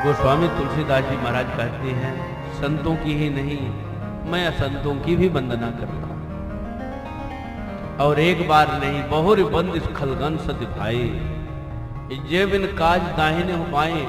गोस्वामी तुलसीदास जी महाराज कहते हैं, संतों की ही नहीं मैं असंतों की भी वंदना करता हूं। और एक बार नहीं बहुर बंद इस खलगन स दिखाए, जे बिन काज दाहिने हो पाए।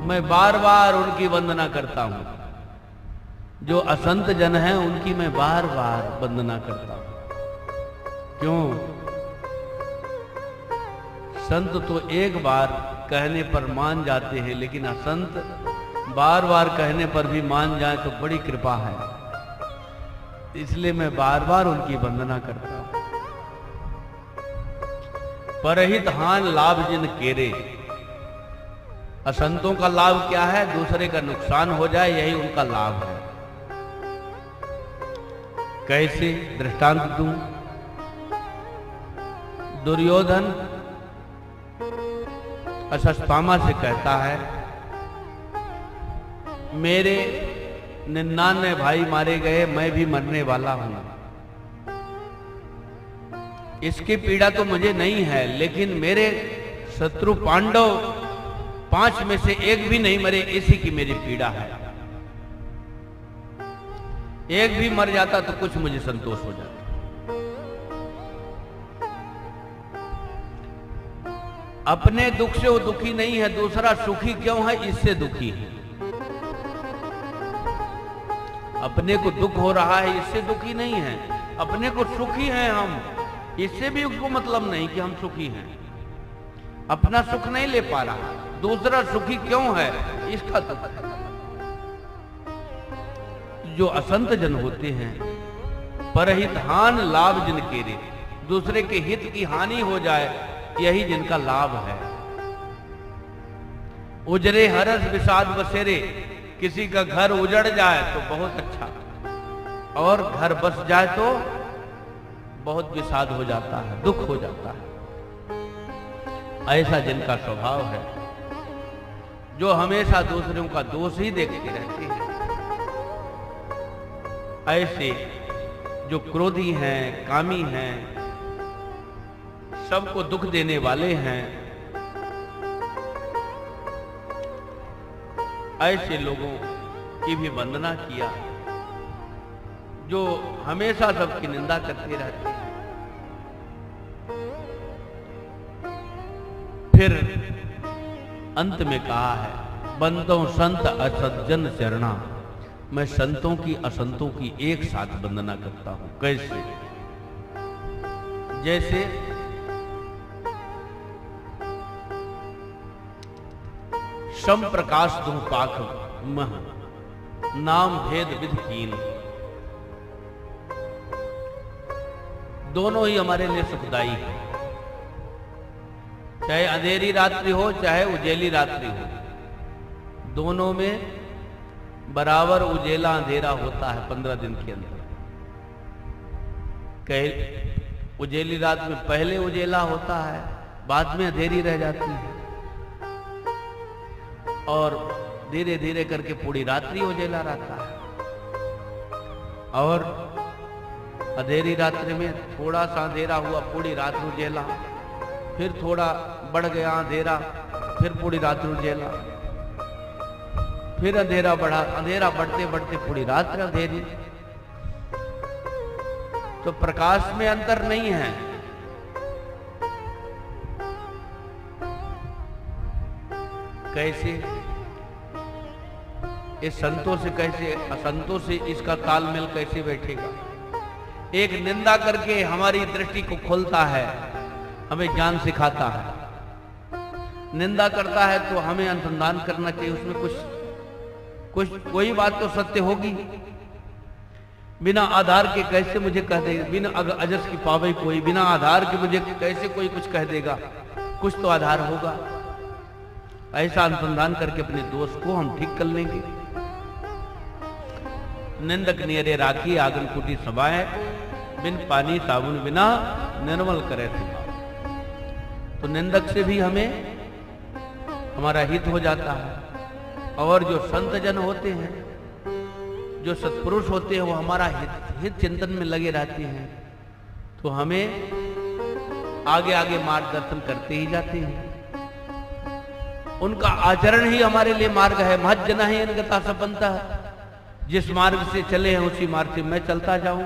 मैं बार बार उनकी वंदना करता हूं। जो असंत जन हैं उनकी मैं बार बार वंदना करता हूं। क्यों? संत तो एक बार कहने पर मान जाते हैं, लेकिन असंत बार बार कहने पर भी मान जाए तो बड़ी कृपा है। इसलिए मैं बार बार उनकी वंदना करता हूं। परहित हान लाभ जिन केरे। असंतों का लाभ क्या है? दूसरे का नुकसान हो जाए, यही उनका लाभ है। कैसे? दृष्टांत दूं। दुर्योधन अश्वत्थामा से कहता है, मेरे 99 भाई मारे गए, मैं भी मरने वाला हूं। इसकी पीड़ा तो मुझे नहीं है, लेकिन मेरे शत्रु पांडव 5 में से एक भी नहीं मरे, इसी की मेरी पीड़ा है। एक भी मर जाता तो कुछ मुझे संतोष हो जाता। अपने दुख से वो दुखी नहीं है, दूसरा सुखी क्यों है इससे दुखी है। अपने को दुख हो रहा है इससे दुखी नहीं है, अपने को सुखी हैं हम, इससे भी उसको मतलब नहीं कि हम सुखी हैं। अपना सुख नहीं ले पा रहा, दूसरा सुखी क्यों है इसका दुख है। जो असंत जन होते हैं, परहित हान लाभ जिन केरे, दूसरे के हित की हानि हो जाए यही जिनका लाभ है। उजरे हरस विषाद बसेरे, किसी का घर उजड़ जाए तो बहुत अच्छा, और घर बस जाए तो बहुत विषाद हो जाता है, दुख हो जाता है। ऐसा जिनका स्वभाव है, जो हमेशा दूसरों का दोष ही देखते रहते हैं। ऐसे जो क्रोधी हैं, कामी हैं, सबको दुख देने वाले हैं, ऐसे लोगों की भी वंदना किया, जो हमेशा सबकी निंदा करते रहते हैं। फिर अंत में कहा है, बंदों संत असज्जन चरणा। मैं संतों की असंतों की एक साथ वंदना करता हूं। कैसे? जैसे सम प्रकाश दूं पाख मह, नाम भेद विधि कीन। दोनों ही हमारे लिए सुखदायी है, चाहे अंधेरी रात्रि हो चाहे उजेली रात्रि हो, दोनों में बराबर उजेला अंधेरा होता है 15 दिन के अंदर। कहीं उजेली रात में पहले उजेला होता है, बाद में अंधेरी रह जाती है, और धीरे धीरे करके पूरी रात्रि उजेला रहता है। और अंधेरी रात्रि में थोड़ा सा अंधेरा हुआ, पूरी रात उजेला, फिर थोड़ा बढ़ गया अंधेरा, फिर पूरी रात उजेला, फिर अंधेरा बढ़ा, अंधेरा बढ़ते बढ़ते पूरी रात अंधेरी। तो प्रकाश में अंतर नहीं है। कैसे? इस संतों से कैसे, असंतों से इसका तालमेल कैसे बैठेगा? एक निंदा करके हमारी दृष्टि को खोलता है, हमें ज्ञान सिखाता है। निंदा करता है तो हमें अनुसंधान करना चाहिए, उसमें कोई बात तो सत्य होगी। बिना आधार के कैसे मुझे कह देगा, बिना अजस की पावे कोई, बिना आधार के मुझे कैसे कोई कुछ कह देगा, कुछ तो आधार होगा। ऐसा अनुसंधान करके अपने दोष को हम ठीक कर लेंगे। निंदक नियरे राखी आगन कुटी सभाए, बिन पानी साबुन बिना निर्मल करे स्वभाव। तो निंदक से भी हमें हमारा हित हो जाता है। और जो संत जन होते हैं, जो सत्पुरुष होते हैं, वो हमारा हित चिंतन में लगे रहते हैं, तो हमें आगे आगे मार्गदर्शन करते ही जाते हैं। उनका आचरण ही हमारे लिए मार्ग है। महज जना ही अनगता सपंता, जिस मार्ग से चले हैं उसी मार्ग से मैं चलता जाऊं।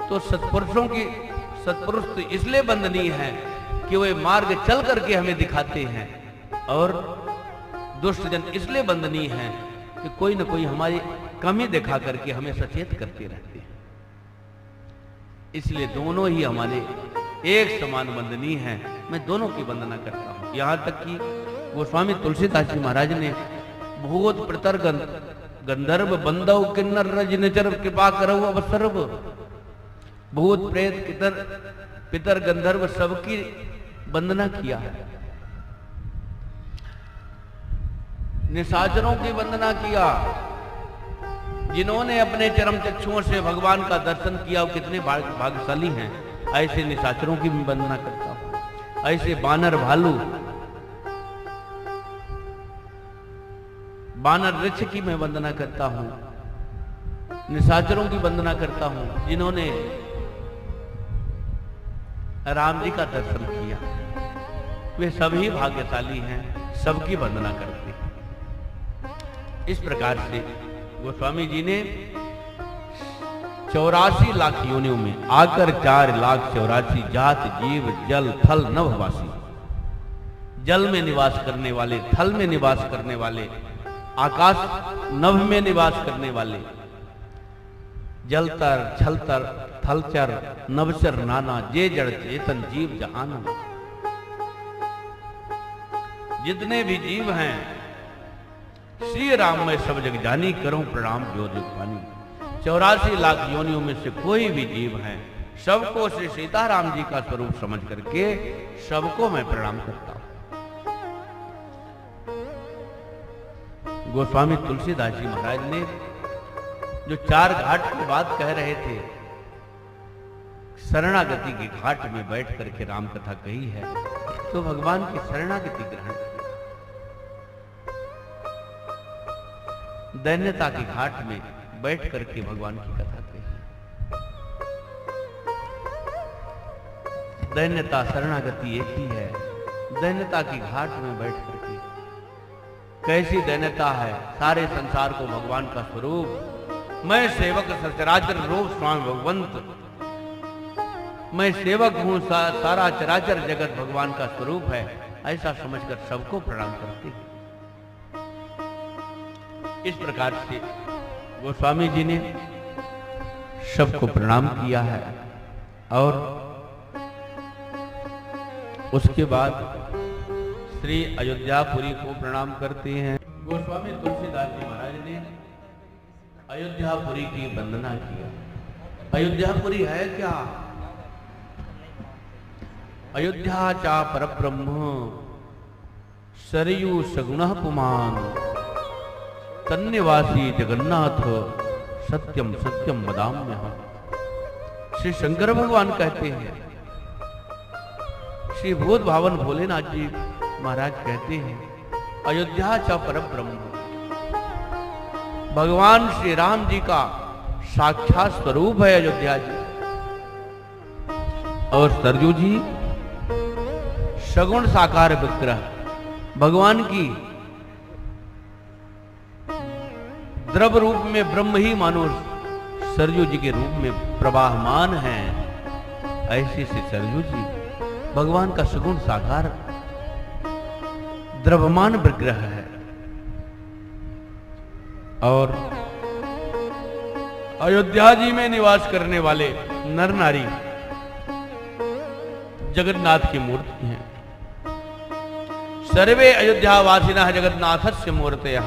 तो सत्पुरुष तो इसलिए वंदनीय है कि वे मार्ग चल करके हमें दिखाते हैं, और दुष्ट जन इसलिए वंदनीय है कि कोई न कोई हमारी कमी दिखा करके हमें सचेत करते रहते हैं। इसलिए दोनों ही हमारे एक समान वंदनीय हैं। मैं दोनों की वंदना करता हूं। यहां तक कि गोस्वामी तुलसीदास जी महाराज ने भूत पितर गंधर्व बंदव किन्नर रज निचर कृपा करहु अवसर्व, भूत प्रेत पितर गंधर्व सबकी वंदना किया है। निशाचरों की वंदना किया, जिन्होंने अपने चरम चक्षुओं से भगवान का दर्शन किया वो कितने भाग्यशाली हैं। ऐसे निशाचरों की भी वंदना करता हूं। ऐसे बानर भालू, बानर वृक्ष की मैं वंदना करता हूं, निशाचरों की वंदना करता हूं, जिन्होंने राम जी का दर्शन किया। वे सभी भाग्यशाली हैं, सबकी वंदना करते हैं। इस प्रकार से गोस्वामी जी ने 84 लाख योनियों में आकर 4,84,000 जात जीव जल थल नभवासी, जल में निवास करने वाले, थल में निवास करने वाले, आकाश नभ में निवास करने वाले, जलतर छलतर थलचर नवचर नाना जे जड़ चेतन जीव जहाना, जितने भी जीव हैं श्री राम में सब जग जानी, करूं प्रणाम जो जग पानी। 84 लाख योनियों में से कोई भी जीव हैं, सबको श्री सीताराम जी का स्वरूप समझ करके सबको मैं प्रणाम करता हूं। गोस्वामी तुलसीदास जी महाराज ने जो 4 घाट की बात कह रहे थे, शरणागति के घाट में बैठ करके राम कथा कही है, तो भगवान की शरणागति ग्रहण की। दैन्यता के घाट में बैठ करके भगवान की कथा कही। दैन्यता शरणागति एक ही है। दैन्यता की घाट में बैठ करके कैसी दैन्यता है, सारे संसार को भगवान का स्वरूप, मैं सेवक सचराचर रूप स्वामी भगवंत, मैं सेवक हूं, सारा चराचर जगत भगवान का स्वरूप है, ऐसा समझकर सबको प्रणाम करते हैं। इस प्रकार से गोस्वामी जी ने सबको प्रणाम किया है, और उसके बाद श्री अयोध्यापुरी को प्रणाम करते हैं। गोस्वामी तुलसीदास जी महाराज ने अयोध्यापुरी की वंदना किया। अयोध्यापुरी है क्या? अयोध्या चा परब्रह्म सरयू सगुण पुमान, तन्निवासी जगन्नाथ सत्यम सत्यम वदाम्यहम्। श्री शंकर भगवान कहते हैं, श्री भूत भावन भोलेनाथ जी महाराज कहते हैं, अयोध्या चा परब्रह्म, भगवान श्री राम जी का साक्षात स्वरूप है अयोध्या जी। और सरजू जी सगुण साकार विग्रह, भगवान की द्रव रूप में ब्रह्म ही मानो सरजू जी के रूप में प्रवाहमान है। ऐसे से सरजू जी भगवान का सगुण साकार द्रव्यमान विग्रह है। और अयोध्या जी में निवास करने वाले नर नारी जगन्नाथ की मूर्ति हैं। सर्वे अयोध्या वासिना जगन्नाथस्य मूर्तयः,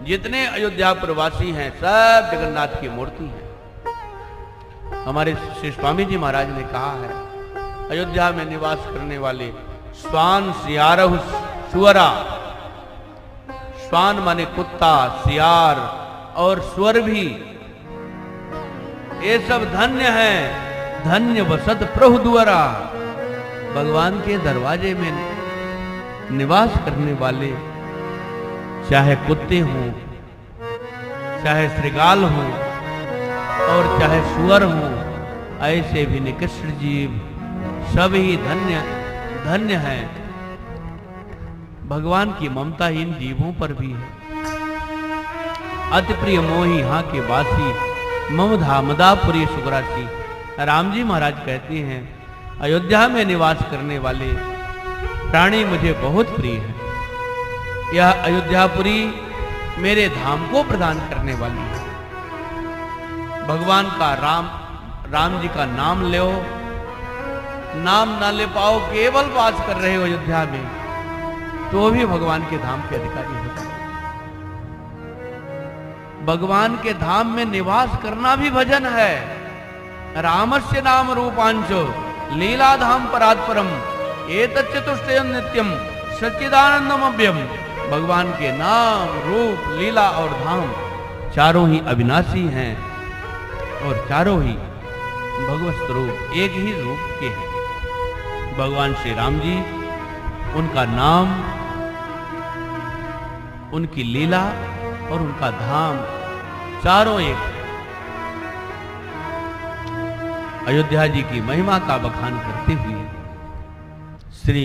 जितने अयोध्या प्रवासी हैं सब जगन्नाथ की मूर्ति हैं। हमारे श्री स्वामी जी महाराज ने कहा है, अयोध्या में निवास करने वाले स्वान सियारहु सुअरा, स्वान माने कुत्ता, सियार और स्वर भी, ये सब धन्य हैं, धन्य वसत प्रभु द्वारा। भगवान के दरवाजे में निवास करने वाले चाहे कुत्ते हों, चाहे श्रृगाल हों और चाहे सुअर हों, ऐसे भी निकृष्ट जीव सभी धन्य धन्य हैं। भगवान की ममताहीन जीवों पर भी है। अति प्रिय मोही यहाँ के वासी, मम धामदापुरी सुग्रासी। राम जी महाराज कहते हैं, अयोध्या में निवास करने वाले प्राणी मुझे बहुत प्रिय है। यह अयोध्यापुरी मेरे धाम को प्रदान करने वाली है। भगवान का राम जी का नाम लो, नाम ना ले पाओ, केवल वास कर रहे हो अयोध्या में, तो भी भगवान के धाम के अधिकारी हो जाओ। भगवान के धाम में निवास करना भी भजन है। रामस्य नाम रूपांशो लीला धाम परात्परम एतत् चतुष्टयं नित्यम सच्चिदानंदमभ्यम। भगवान के नाम, रूप, लीला और धाम चारों ही अविनाशी हैं और चारों ही भगवत स्वरूप एक ही रूप के हैं। भगवान श्री राम जी, उनका नाम, उनकी लीला और उनका धाम चारों एक। अयोध्या जी की महिमा का बखान करते हुए श्री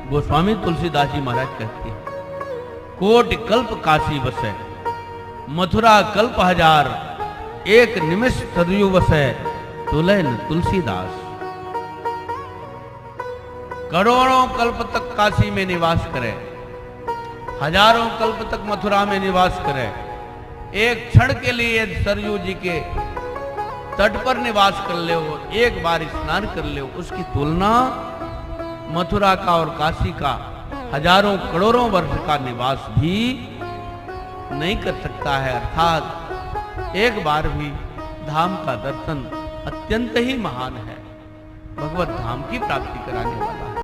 गोस्वामी तुलसीदास जी महाराज कहते हैं, कोटि कल्प काशी बसे, मथुरा कल्प हजार, एक निमिष सरयू बसे, तुलैन तुलसीदास। करोड़ों कल्प तक काशी में निवास करे, हजारों कल्प तक मथुरा में निवास करे, एक क्षण के लिए सरयू जी के तट पर निवास कर ले, एक बार स्नान कर ले, उसकी तुलना मथुरा का और काशी का हजारों करोड़ों वर्ष का निवास भी नहीं कर सकता है। अर्थात एक बार भी धाम का दर्शन अत्यंत ही महान है, भगवत धाम की प्राप्ति कराने वाला।